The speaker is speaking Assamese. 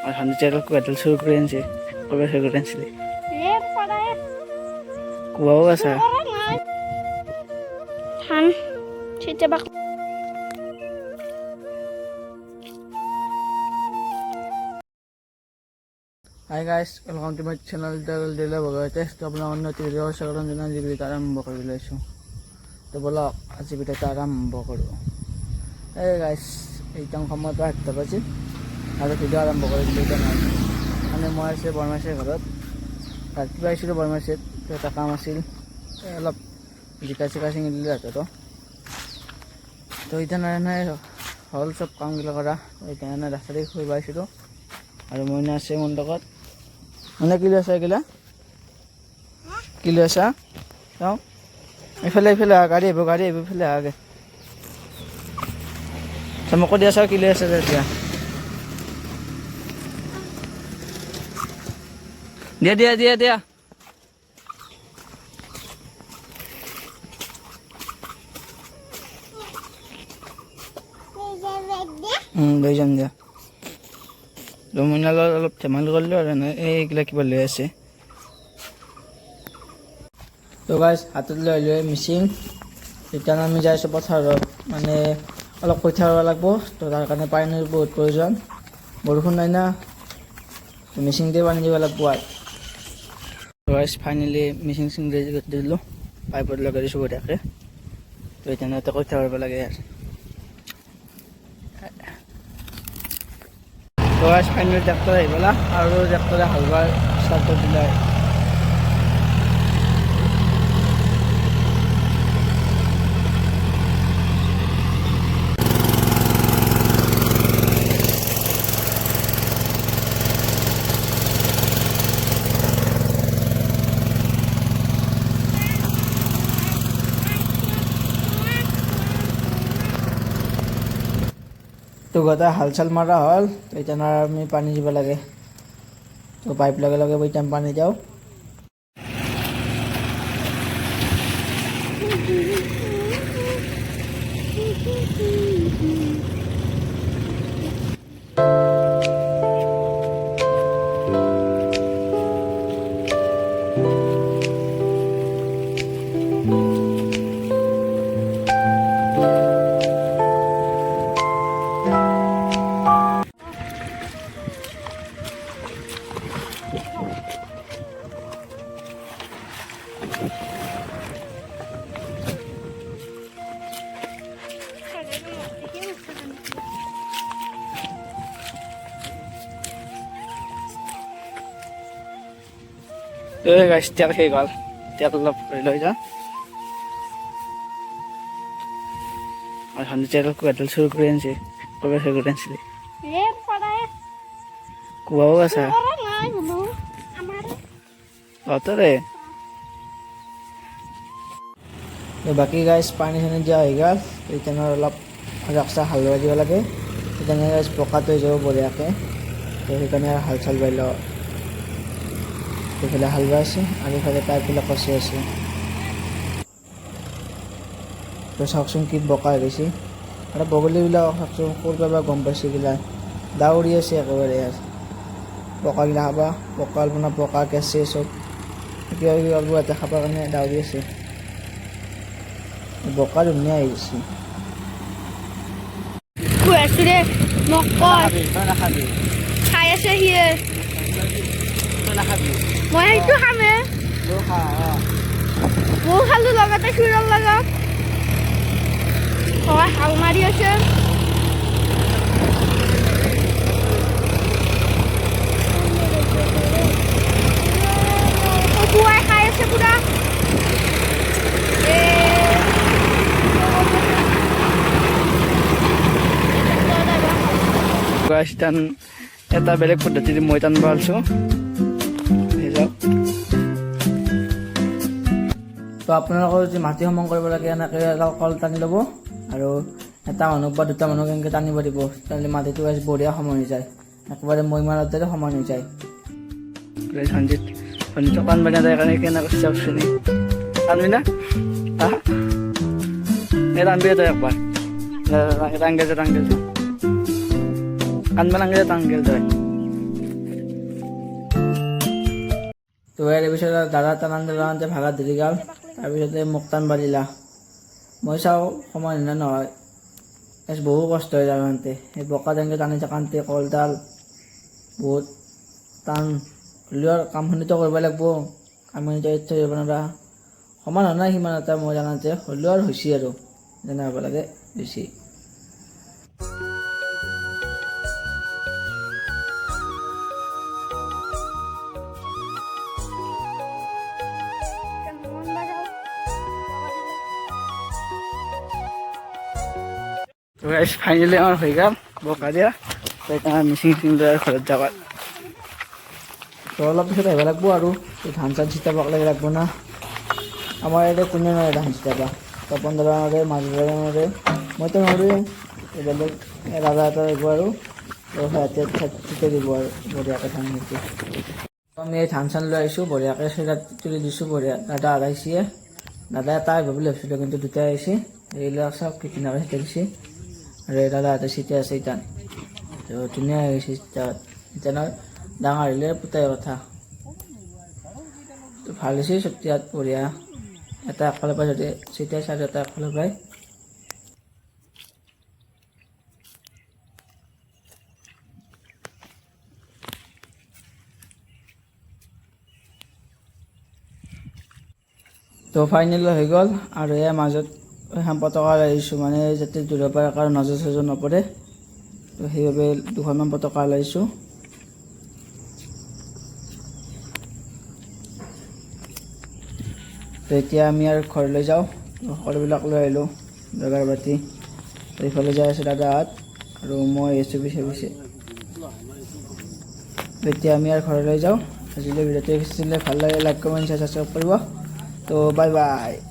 আর হান্দি চাইল কুয়াতেল শুরু করে আনছে কবে শুরু করে আনছিলি কুয়াও আছে ধান ছিটে বাক hi guys welcome to my channel ডেলা বগাইতে তো আপনার অন্য ভিডিও স্বাগতম জানাই যে ভিডিওটা আরম্ভ কৰি লৈছোঁ তো বলক আজি ভিডিওটা আৰম্ভ কৰোঁ এই গাইস এইটাং সময় প্ৰায় 8টা বাজিল আৰু ভিডিও আৰম্ভ কৰিছিলোঁ মানে মই আছে বৰমাইছে ঘৰত ৰাতিপুৱা আহিছিলোঁ বৰমাইছে তো এটা কাম আছিল অলপ জিকা চিকা চিঙি দিলোঁ ৰাতিটো তো এতিয়া নাই হ'ল চব কামগিলা কৰা এতিয়া ৰাস্তাতে শুই পাইছিলোঁ আৰু মইনা আছে মোৰ লগত মানে কি লৈ আছা এইগিলা কি লৈ আছা চাওঁ এইফালে গাড়ী আহিব এইফালে আগে মোকো দিয়া চাওঁ কি লৈ আছে এতিয়া দিয়া লৈ যাম দিয়া মইনালত অলপ ধেমালি কৰিলোঁ আৰু এইগিলা কিবা লৈ আছে তো গাইজ হাতত লৈ আহিলোঁ মিচিং এতিয়া আমি যাই আছোঁ পথাৰত মানে অলপ কঠীয়া ৰুব লাগিব তো তাৰ কাৰণে পানীৰ বহুত প্ৰয়োজন বৰষুণ নাই না মিচিং দিয়ে পানী দিব লাগিব আৰু গাইজ ফাইনেলি মিচিং ৰেডি কৰি দিলোঁ পাইপত লগাই দিছোঁ বঢ়িয়াকৈ তো এতিয়া কঠীয়া ৰুব লাগে আৰু তো গাইজ ফাইনেলি ট্ৰেক্টৰ আহি পেলা আৰু ট্ৰেক্টৰে হাল বাই ষ্টাৰ্ট কৰি দিলে তো গোটেই হাল চাল মাৰা হ'ল এতিয়া আমি পানী দিব লাগে তো পাইপ লগে লগে এতিয়া পানী যাওঁ গাইজ তেল শেষ হ'ল তেল অলপ কৰি লৈ যাওঁ আৰু হান্দি চাইল কুৱাতেল শুরু করে আনছে কবে শুরু করে আনছিলি কুয়াও আছে অতরে বাকী গাইজ পানী চানী দিয়া হৈ গ'ল এতিয়া অলপ ৰাস্তা হাল বাই দিব লাগে সেইকাৰণে গাইজ পকাত হৈ যাব বঢ়িয়াকৈ তো সেইকাৰণে হাল চাল বাই লওঁ এইফালে হাল বাই আছে আৰু এইফালে পাইপবিলাক কচি আছে তো চাওকচোন কি বোকা হৈ গৈছে আৰু বগলীবিলাক চাওকচোন ক'ৰ পৰা গম পাইছে এইগিলা দাউৰি আছে একেবাৰে আৰু পকাগিলা খাবা পকা আপোনাৰ পকা কেঁচে চব কিবা কিবি অলপ ইয়াতে খাবৰ কাৰণে দাউৰি আছে বোকা ধুনীয়া হৈ গৈছে খাই আছে সিয়ে মই সেইটো খামে ময়ো খালোঁ লগতে চুৰৰ লগত হাল মাৰি আছে পুৱাই খাই আছে পুৰা টান এটা বেলেগ পদ্ধতিৰে মই টান পাইছোঁ তো আপোনালোকৰ যদি মাটি সমান কৰিব লাগে এনেকৈ অলপ কল টানি ল'ব আৰু এটা মানুহক বা দুটা মানুহক এনেকৈ টানিব দিব তেনেহ'লে মাটিটো বঢ়িয়া সমান হৈ যায় একেবাৰে মই মাৰাৰ দৰে সমান হৈ যায় সঞ্জিত টানবা নাযায় কাৰণে কেনেকৈ চাওকচোন টানবি না এই টানবি তই একবাৰ টাঙ্গেল টানবা নালাগে টাঙ্গেল তই তো ইয়াৰ পিছত দাদা টানাতে ভাগাত ধৰি গ'ল তাৰপিছতে মোক টান বাঢ়িলা মই চাওঁ সময় নহয় বহু কষ্ট হয় তাৰমানে সেই বোকা তেনেকৈ টানি থাকাতে কলডাল বহুত টান হ'লেও কামখিনিতো কৰিব লাগিব কামখিনিতো থৈ যাব নোৱাৰা সমান হোৱা নাই সিমান এটা মই জানাতে হ'লেও আৰু হৈছে আৰু যেনে হ'ব লাগে বেছি তো গাইছ ফাইনেলি আমাৰ হৈ গ'ল বোকা দিয়া তো এতিয়া মিচিং লৈ ঘৰত যাব তো অলপ পিছত আহিব লাগিব আৰু ধান চান চিটাব লাগিব না আমাৰ ইয়াতে কোনে নোৱাৰে ধান চিটাব তপন দাদা নোৱাৰে মাজু দাদা নোৱাৰে মইতো নোৱাৰোঁ বেলেগ দাদা এটা আহিব আৰু সিহঁতে চিটাই দিব আৰু বঢ়িয়াকৈ ধান খেতি আমি এই ধান চান লৈ আহিছোঁ বঢ়িয়াকৈ চৈলাত তুলি দিছোঁ বঢ়িয়া দাদা আহিছে দাদা এটা আহিব বুলি ভাবিছিলোঁ কিন্তু দুটাই আহিছে এইবিলাক চব ধুনীয়াকৈ চিটাই দিছে আৰু দাদা এটা চিটাই আছে ইটান তো ধুনীয়া হৈ গৈছে ইটানৰ ডাঙৰ আহিলে পুতাই কথা তো ভাল হৈছে চতিয়াত বঢ়িয়া এটা একফালৰ পৰা যদি চিটাই চাই এটা একফালৰ পৰাই তো ফাইনেল হৈ গ'ল আৰু ইয়াৰ মাজত এখন পতাকা লাগিছোঁ মানে যাতে দূৰৰ পৰা কাৰো নজৰ চজৰ নপৰে তো সেইবাবে দুখনমান পতাকা লাগিছোঁ তো এতিয়া আমি আৰু ঘৰলৈ যাওঁ সকলোবিলাক লৈ আহিলোঁ জগাৰ বাতি এইফালে যাই আছে দাদাহঁত আৰু মই আছোঁ পিছে পিছে তো এতিয়া আমি আৰু ঘৰলৈ যাওঁ আজিলৈ ভিডিঅ'টো ভাল লাগে লাইক কমেণ্ট ছাবস্ক্ৰাইব কৰিব তো বাই বাই